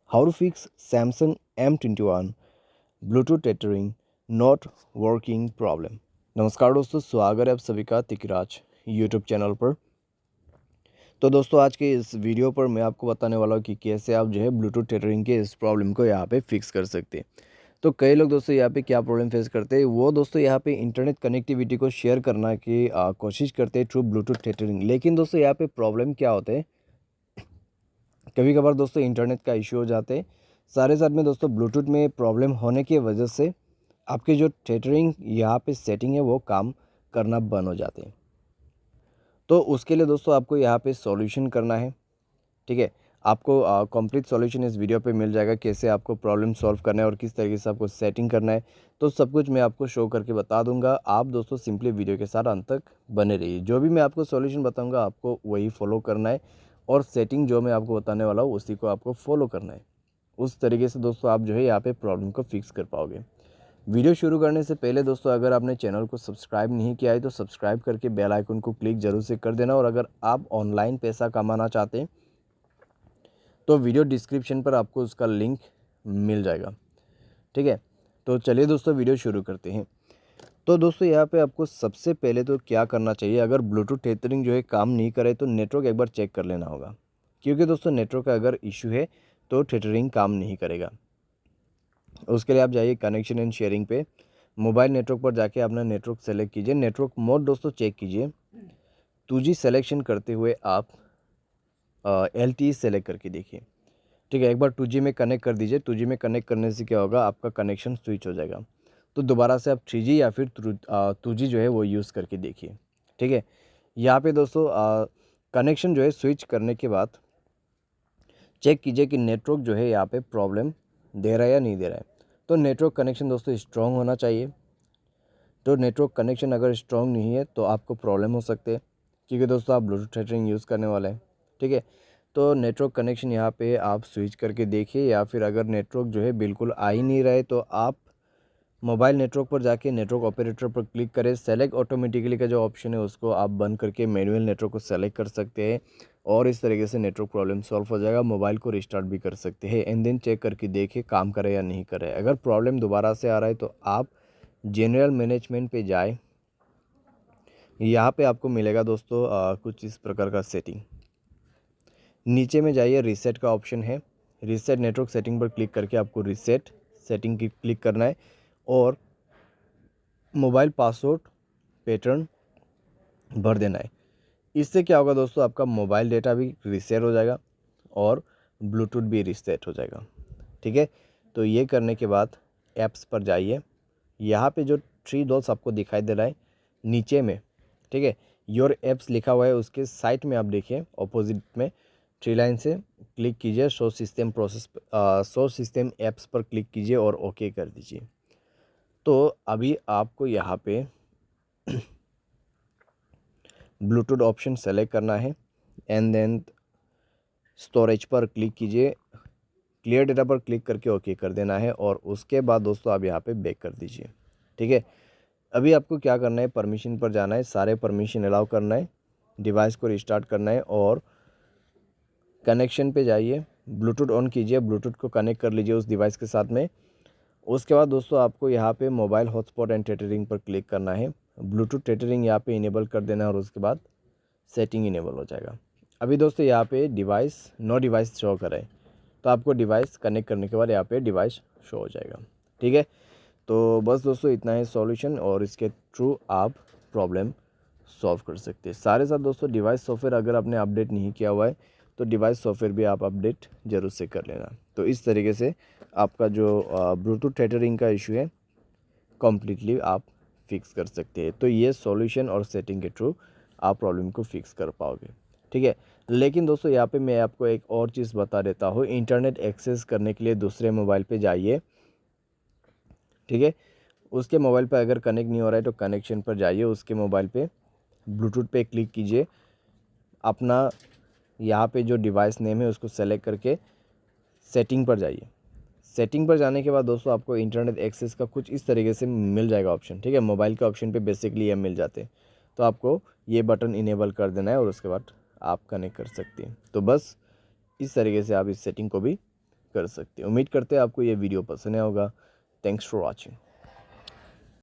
How to fix Samsung M21 Bluetooth tethering not working problem। नमस्कार दोस्तों, स्वागत है आप सभी का तिकराज यूट्यूब चैनल पर। तो दोस्तों आज के इस वीडियो पर मैं आपको बताने वाला हूँ कि कैसे आप जो है ब्लूटूथ टेथरिंग के इस प्रॉब्लम को यहाँ पे फिक्स कर सकते हैं। तो कई लोग दोस्तों यहाँ पे क्या प्रॉब्लम फेस करते हैं, वो दोस्तों यहाँ पे इंटरनेट कनेक्टिविटी को शेयर करना की कोशिश करते हैं थ्रू ब्लूटूथ टेथरिंग। लेकिन दोस्तों यहाँ पे प्रॉब्लम क्या होते हैं, कभी कभार दोस्तों इंटरनेट का इश्यू हो जाते हैं। सारे साथ में दोस्तों ब्लूटूथ में प्रॉब्लम होने की वजह से आपके जो टेथरिंग यहाँ पे सेटिंग है वो काम करना बंद हो जाते हैं। तो उसके लिए दोस्तों आपको यहाँ पे सॉल्यूशन करना है। ठीक है, आपको कंप्लीट सॉल्यूशन इस वीडियो पे मिल जाएगा, कैसे आपको प्रॉब्लम सॉल्व करना है और किस तरीके से आपको सेटिंग करना है। तो सब कुछ मैं आपको शो करके बता दूंगा। आप दोस्तों सिंपली वीडियो के साथ अंत तक बने रहिए। जो भी मैं आपको सॉल्यूशन बताऊंगा आपको वही फॉलो करना है, और सेटिंग जो मैं आपको बताने वाला हूँ उसी को आपको फॉलो करना है। उस तरीके से दोस्तों आप जो है यहाँ पे प्रॉब्लम को फिक्स कर पाओगे। वीडियो शुरू करने से पहले दोस्तों अगर आपने चैनल को सब्सक्राइब नहीं किया है तो सब्सक्राइब करके बेल आइकन को क्लिक जरूर से कर देना। और अगर आप ऑनलाइन पैसा कमाना चाहते हैं तो वीडियो डिस्क्रिप्शन पर आपको उसका लिंक मिल जाएगा। ठीक है, तो चलिए दोस्तों वीडियो शुरू करते हैं। तो दोस्तों यहाँ पे आपको सबसे पहले तो क्या करना चाहिए, अगर ब्लूटूथ टेथरिंग जो है काम नहीं करे तो नेटवर्क एक बार चेक कर लेना होगा। क्योंकि दोस्तों नेटवर्क का अगर इशू है तो टेथरिंग काम नहीं करेगा। उसके लिए आप जाइए कनेक्शन एंड शेयरिंग पे, मोबाइल नेटवर्क पर जाके अपना नेटवर्क सेलेक्ट कीजिए। नेटवर्क मोड दोस्तों चेक कीजिए। 2G सेलेक्शन करते हुए आप LTE सेलेक्ट करके देखिए। ठीक है, एक बार 2G में कनेक्ट कर दीजिए। 2G में कनेक्ट करने से क्या होगा, आपका कनेक्शन स्विच हो जाएगा। तो दोबारा से आप 3G या फिर 2G जो है वो यूज़ करके देखिए। ठीक है, यहाँ पे दोस्तों कनेक्शन जो है स्विच करने के बाद चेक कीजिए कि नेटवर्क जो है यहाँ पे प्रॉब्लम दे रहा है या नहीं दे रहा है। तो नेटवर्क कनेक्शन दोस्तों स्ट्रॉन्ग होना चाहिए। तो नेटवर्क कनेक्शन अगर स्ट्रॉन्ग नहीं है तो आपको प्रॉब्लम हो सकते हैं, क्योंकि दोस्तों आप ब्लूटूथ टेथरिंग यूज़ करने वाले हैं। ठीक है, तो नेटवर्क कनेक्शन यहाँ पे आप स्विच करके देखिए, या फिर अगर नेटवर्क जो है बिल्कुल आ ही नहीं रहा है तो आप मोबाइल नेटवर्क पर जाके नेटवर्क ऑपरेटर पर क्लिक करें। सेलेक्ट ऑटोमेटिकली का जो ऑप्शन है उसको आप बंद करके मैनुअल नेटवर्क को सेलेक्ट कर सकते हैं, और इस तरीके से नेटवर्क प्रॉब्लम सॉल्व हो जाएगा। मोबाइल को रिस्टार्ट भी कर सकते हैं एंड देन चेक करके देखिए काम करे या नहीं करे। अगर प्रॉब्लम दोबारा से आ रहा है तो आप जनरल मैनेजमेंट पे जाए। यहाँ पे आपको मिलेगा दोस्तों कुछ इस प्रकार का सेटिंग। नीचे में जाइए, रीसेट का ऑप्शन है। रीसेट नेटवर्क सेटिंग पर क्लिक करके आपको रीसेट सेटिंग की क्लिक करना है, और मोबाइल पासवर्ड पैटर्न भर देना है। इससे क्या होगा दोस्तों, आपका मोबाइल डेटा भी रीसेट हो जाएगा और ब्लूटूथ भी रीसेट हो जाएगा। ठीक है, तो ये करने के बाद ऐप्स पर जाइए। यहाँ पे जो 3 डॉट्स आपको दिखाई दे रहा है नीचे में, ठीक है, योर ऐप्स लिखा हुआ है, उसके साइड में आप देखिए ऑपोजिट में 3 लाइन से क्लिक कीजिए। शो सिस्टम ऐप्स पर क्लिक कीजिए और ओके कर दीजिए। तो अभी आपको यहाँ पे ब्लूटूथ ऑप्शन सेलेक्ट करना है एंड देन स्टोरेज पर क्लिक कीजिए। क्लियर डेटा पर क्लिक करके ओके कर देना है, और उसके बाद दोस्तों आप यहाँ पे बैक कर दीजिए। ठीक है, अभी आपको क्या करना है, परमिशन पर जाना है, सारे परमिशन अलाउ करना है, डिवाइस को रिस्टार्ट करना है, और कनेक्शन पे जाइए, ब्लूटूथ ऑन कीजिए, ब्लूटूथ को कनेक्ट कर लीजिए उस डिवाइस के साथ में। उसके बाद दोस्तों आपको यहाँ पे मोबाइल हॉटस्पॉट एंड टेथरिंग पर क्लिक करना है। ब्लूटूथ टेथरिंग यहाँ पे इनेबल कर देना है, और उसके बाद सेटिंग इनेबल हो जाएगा। अभी दोस्तों यहाँ पे नो डिवाइस शो करे, तो आपको डिवाइस कनेक्ट करने के बाद यहाँ पे डिवाइस शो हो जाएगा। ठीक है, तो बस दोस्तों इतना है सॉल्यूशन, और इसके थ्रू आप प्रॉब्लम सॉल्व कर सकते हैं। सारे साथ दोस्तों डिवाइस सॉफ्टवेयर अगर आपने अपडेट नहीं किया हुआ है तो डिवाइस सॉफ्टवेयर भी आप अपडेट ज़रूर से कर लेना। तो इस तरीके से आपका जो ब्लूटूथ टेथरिंग का इशू है कम्प्लीटली आप फिक्स कर सकते हैं। तो ये सॉल्यूशन और सेटिंग के थ्रू आप प्रॉब्लम को फिक्स कर पाओगे। ठीक है, लेकिन दोस्तों यहाँ पे मैं आपको एक और चीज़ बता देता हूँ। इंटरनेट एक्सेस करने के लिए दूसरे मोबाइल पे जाइए। ठीक है, उसके मोबाइल पे अगर कनेक्ट नहीं हो रहा है तो कनेक्शन पर जाइए, उसके मोबाइल पे ब्लूटूथ पे क्लिक कीजिए, अपना यहाँ पे जो डिवाइस नेम है उसको सेलेक्ट करके सेटिंग पर जाइए। सेटिंग पर जाने के बाद दोस्तों आपको इंटरनेट एक्सेस का कुछ इस तरीके से मिल जाएगा ऑप्शन। ठीक है, मोबाइल के ऑप्शन पे बेसिकली ये मिल जाते हैं, तो आपको ये बटन इनेबल कर देना है, और उसके बाद आप कनेक्ट कर सकते हैं। तो बस इस तरीके से आप इस सेटिंग को भी कर सकते हैं। उम्मीद करते हैं आपको ये वीडियो पसंद आया होगा। Thanks for watching.